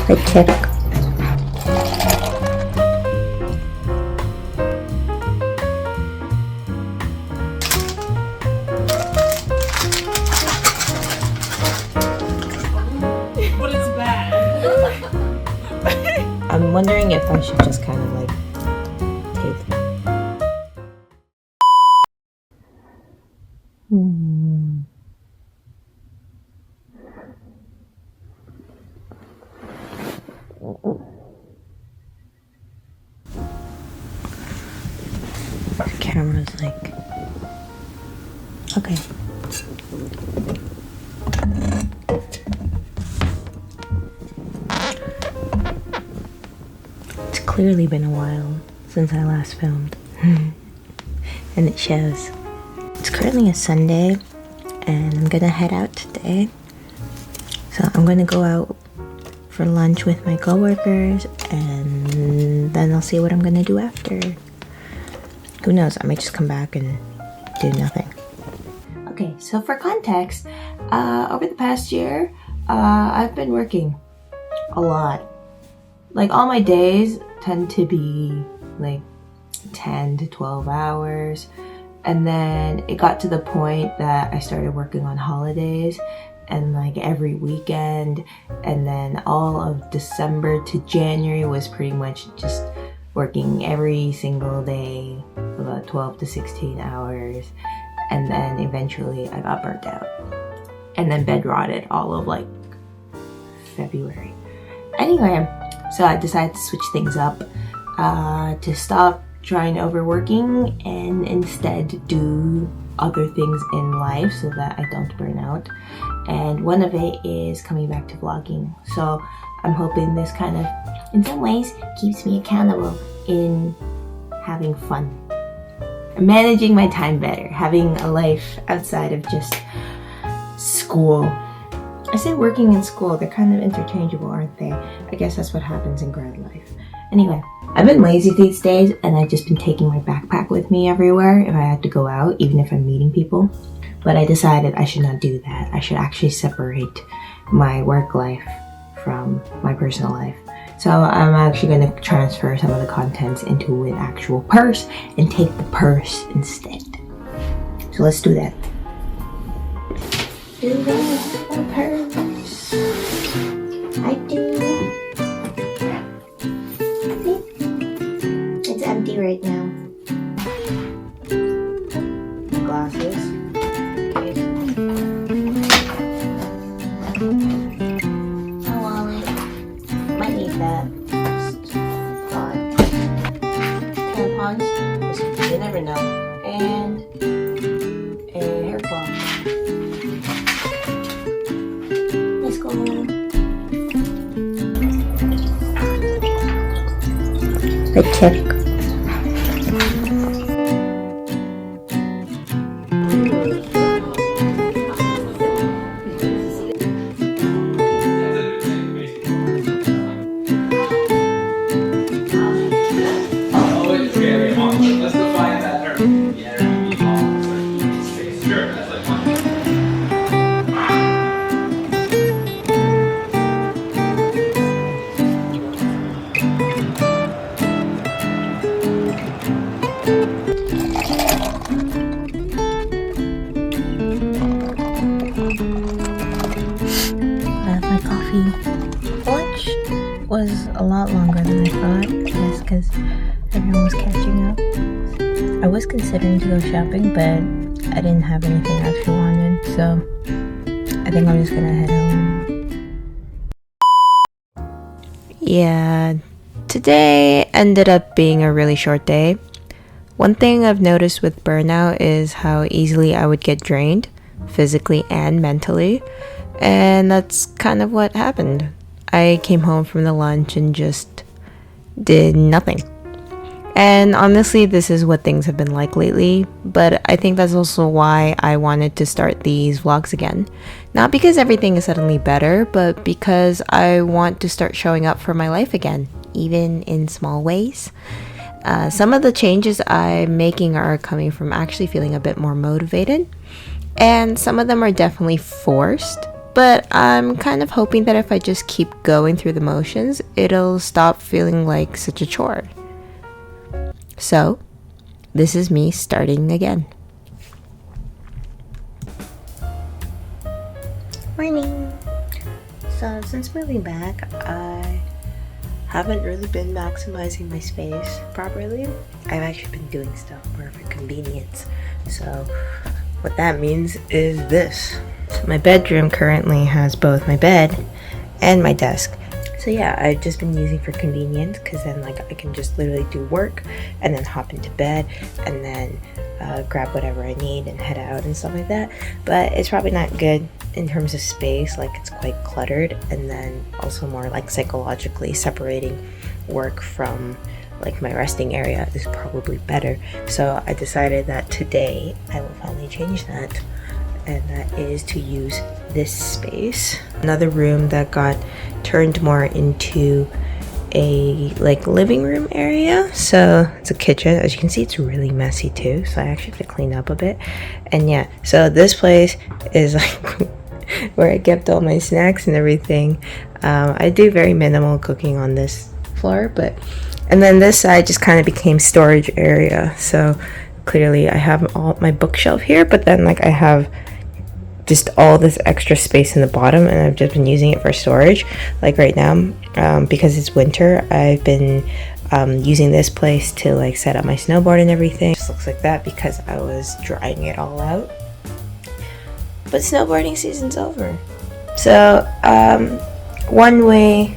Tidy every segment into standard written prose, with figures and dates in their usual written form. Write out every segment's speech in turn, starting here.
A tick. But it's bad. I'm wondering if I should just kind of like take. Our camera's like, okay. It's clearly been a while since I last filmed, and it shows. It's currently a Sunday, and I'm gonna head out today. So I'm gonna go out for lunch with my coworkers, and then I'll see what I'm gonna do after. Who knows, I might just come back and do nothing. Okay, so for context, over the past year, I've been working a lot. Like, all my days tend to be like 10 to 12 hours. And then it got to the point that I started working on holidays and like every weekend. And then all of December to January was pretty much just working every single day, about 12 to 16 hours. And then eventually I got burnt out. And then bed rotted all of like February. Anyway, so I decided to switch things up to stop trying overworking and instead do other things in life so that I don't burn out. And one of it is coming back to vlogging. So I'm hoping this kind of, in some ways, keeps me accountable in having fun. Managing my time better, having a life outside of just school. I say working and school, they're kind of interchangeable, aren't they? I guess that's what happens in grad life. Anyway, I've been lazy these days and I've just been taking my backpack with me everywhere if I had to go out, even if I'm meeting people. But I decided I should not do that. I should actually separate my work life from my personal life. So I'm actually going to transfer some of the contents into an actual purse and take the purse instead. So let's do that. Do the purse. I do. It's empty right now. Glasses. My wallet. Might need that. Tampons. You never know. And a hair cloth. Let's go. A tick. Lunch was a lot longer than I thought, I guess because everyone was catching up. I was considering to go shopping, but I didn't have anything I actually wanted, so I think I'm just gonna head home. Yeah, today ended up being a really short day. One thing I've noticed with burnout is how easily I would get drained, physically and mentally. And that's kind of what happened. I came home from the lunch and just did nothing. And honestly, this is what things have been like lately, but I think that's also why I wanted to start these vlogs again. Not because everything is suddenly better, but because I want to start showing up for my life again, even in small ways. Some of the changes I'm making are coming from actually feeling a bit more motivated, and some of them are definitely forced. but I'm kind of hoping that if I just keep going through the motions, it'll stop feeling like such a chore. So, this is me starting again. Morning! So, since moving back, I haven't really been maximizing my space properly. I've actually been doing stuff more for convenience. So, what that means is this. So my bedroom currently has both my bed and my desk. So yeah, I've just been using for convenience because then like I can just literally do work and then hop into bed and then grab whatever I need and head out and stuff like that. But it's probably not good in terms of space, like it's quite cluttered, and then also more like psychologically separating work from like my resting area is probably better. So I decided that today I will finally change that, and that is to use this space. Another room that got turned more into a like living room area. So it's a kitchen. As you can see, it's really messy too, so I actually have to clean up a bit. And yeah, so this place is like where I kept all my snacks and everything. I do very minimal cooking on this floor, and then this side just kind of became storage area. So clearly I have all my bookshelf here, but then like I have just all this extra space in the bottom, and I've just been using it for storage. Like right now, because it's winter, I've been using this place to like set up my snowboard and everything. It just looks like that because I was drying it all out. But snowboarding season's over. So one way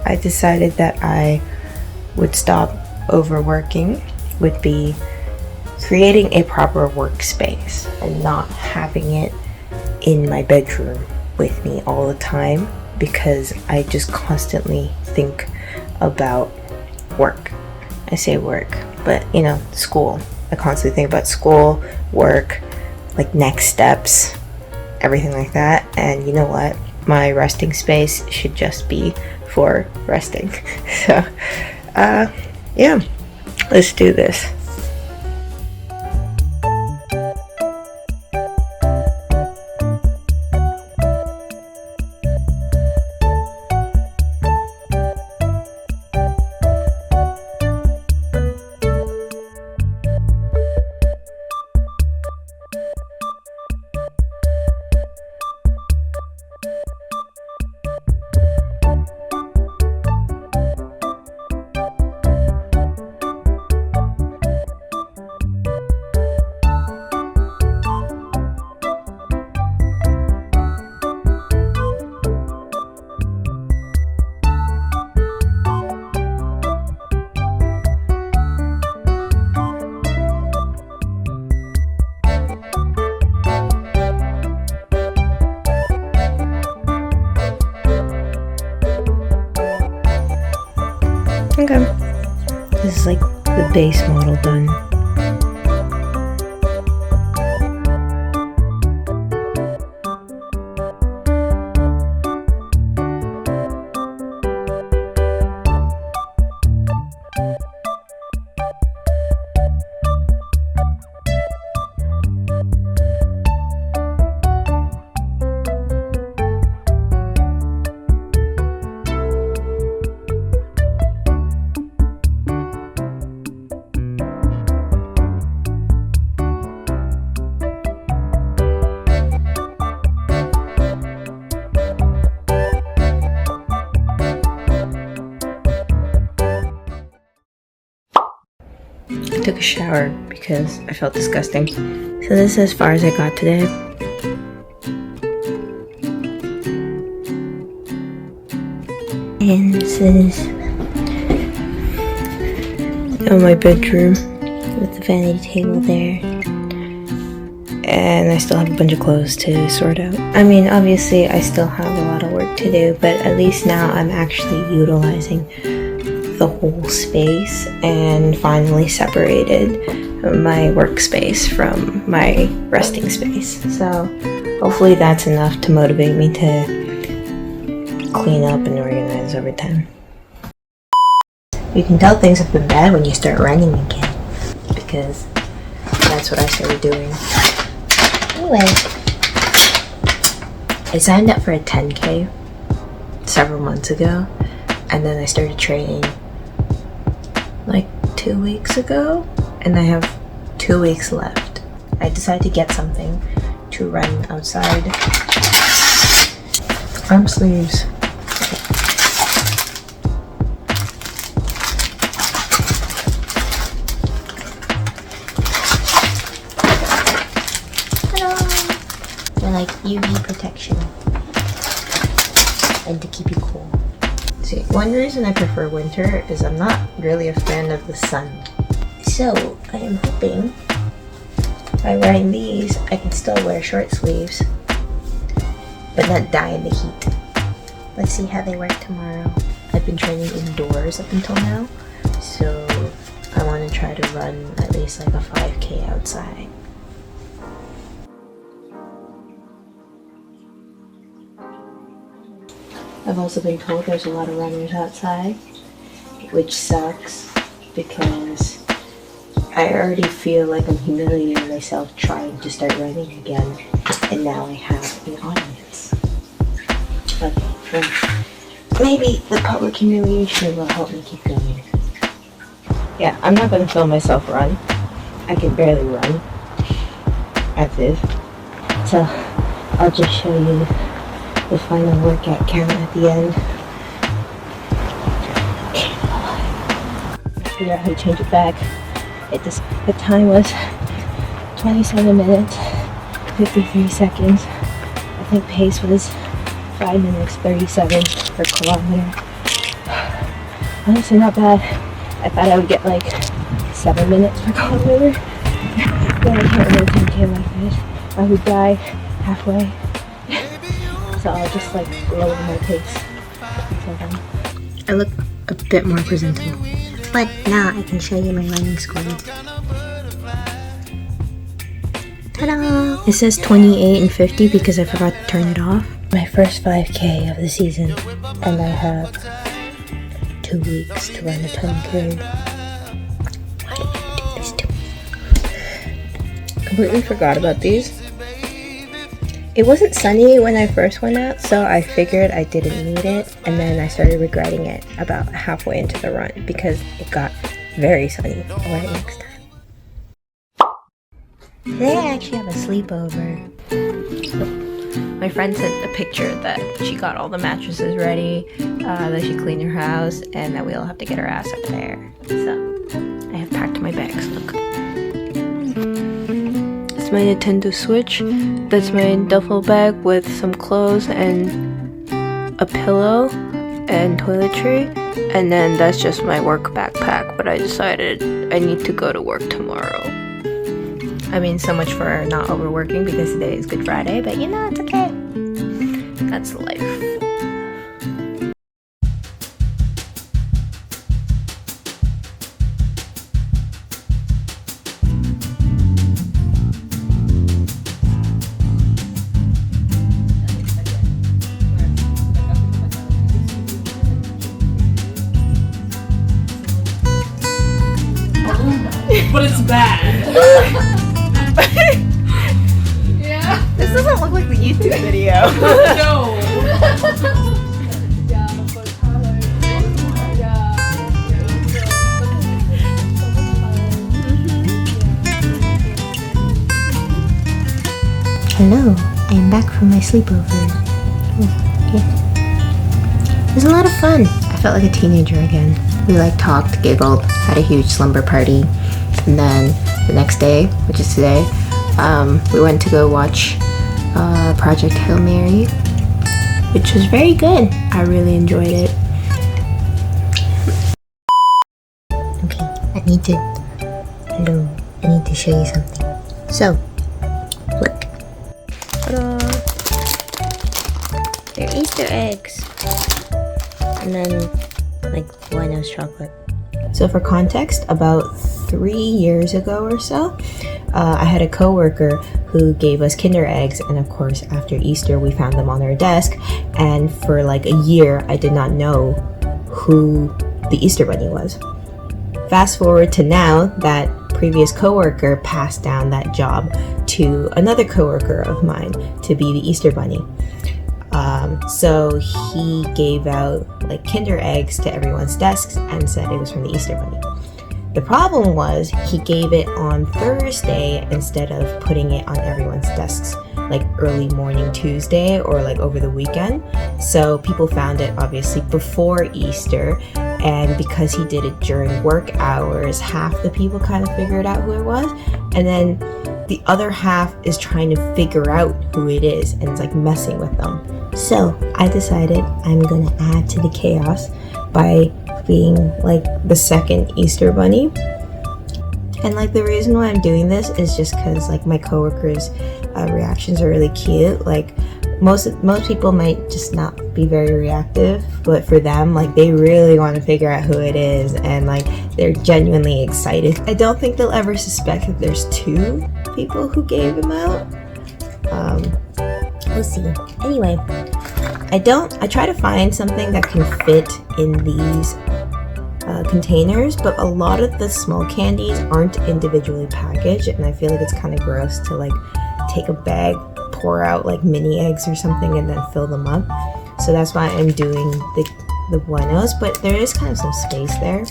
I decided that I would stop overworking would be creating a proper workspace and not having it in my bedroom with me all the time, because I just constantly think about work. I say work, but you know, school. I constantly think about school, work, like next steps, everything like that. And you know what? My resting space should just be for resting. So, yeah, let's do this. Okay, this is like the base model done. I took a shower because I felt disgusting. So this is as far as I got today. And this is my bedroom with the vanity table there. And I still have a bunch of clothes to sort out. I mean, obviously I still have a lot of work to do, but at least now I'm actually utilizing the whole space and finally separated my workspace from my resting space. So hopefully that's enough to motivate me to clean up and organize over time. You can tell things have been bad when you start running again, because that's what I started doing. Anyway, I signed up for a 10K several months ago, and then I started training like 2 weeks ago, and I have 2 weeks left. I decided to get something to run outside. Arm sleeves. They're like UV protection and to keep you cool. See, one reason I prefer winter is I'm not really a fan of the sun. So I am hoping by wearing these I can still wear short sleeves but not die in the heat. Let's see how they work tomorrow. I've been training indoors up until now, so I want to try to run at least like a 5K outside. I've also been told there's a lot of runners outside, which sucks because I already feel like I'm humiliating myself trying to start running again, and now I have an audience. Okay, well, maybe the public humiliation will help me keep going. Yeah, I'm not going to film myself run. I can barely run as is. So I'll just show you the final workout count at the end. Figure out how to change it back. The time was 27 minutes, 53 seconds. I think pace was 5 minutes, 37 per kilometer. Honestly, not bad. I thought I would get like 7 minutes per kilometer. But I can't really 10K like this. I would die halfway. So I'll just like lower my pace. I look a bit more presentable. But now I can show you my running score. Ta-da! It says 28 and 50 because I forgot to turn it off. My first 5K of the season, and I have 2 weeks to run a 10K. Why did I do this to me? Completely forgot about these. It wasn't sunny when I first went out, so I figured I didn't need it, and then I started regretting it about halfway into the run because it got very sunny. I'll wear it next time. Today I actually have a sleepover. My friend sent a picture that she got all the mattresses ready, that she cleaned her house, and that we all have to get our ass up there. So I have packed my bags. Look. My Nintendo Switch. That's my duffel bag with some clothes and a pillow and toiletry, and then that's just my work backpack, but I decided I need to go to work tomorrow. I mean, so much for not overworking because today is Good Friday, but you know, it's okay. That's life. But it's bad. Yeah. This doesn't look like the YouTube video. No. Hello, I am back from my sleepover. It was a lot of fun. I felt like a teenager again. We talked, giggled, had a huge slumber party, and then the next day, which is today, we went to go watch Project Hail Mary, which was very good. I really enjoyed it. Okay, I need to show you something. So, look. Ta-da! They're Easter eggs. And then Miscellaneous chocolate. So for context, about 3 years ago or so, I had a coworker who gave us Kinder eggs, and of course after Easter we found them on our desk, and for a year I did not know who the Easter Bunny was. Fast forward to now, that previous coworker passed down that job to another coworker of mine to be the Easter Bunny. So he gave out like Kinder eggs to everyone's desks and said it was from the Easter Bunny. The problem was he gave it on Thursday instead of putting it on everyone's desks like early morning Tuesday or like over the weekend. So people found it obviously before Easter, and because he did it during work hours, half the people kind of figured out who it was, and then the other half is trying to figure out who it is and it's like messing with them. So I decided I'm gonna add to the chaos by being like the second Easter Bunny. And like the reason why I'm doing this is just because like my coworkers' reactions are really cute. Like most people might just not be very reactive, but for them, like they really want to figure out who it is, and like they're genuinely excited. I don't think they'll ever suspect that there's two people who gave him out. We'll see. Anyway, I try to find something that can fit in these containers, but a lot of the small candies aren't individually packaged, and I feel like it's kind of gross to like take a bag, pour out like mini eggs or something, and then fill them up. So that's why I'm doing the buenos, but there is kind of some space there.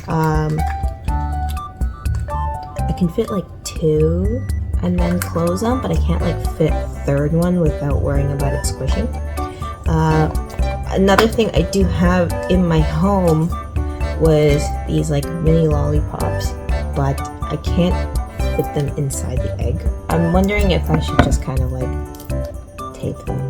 I can fit like two and then close them, but I can't like fit a third one without worrying about it squishing. Another thing I do have in my home was these like mini lollipops, but I can't fit them inside the egg. I'm wondering if I should just kind of like tape them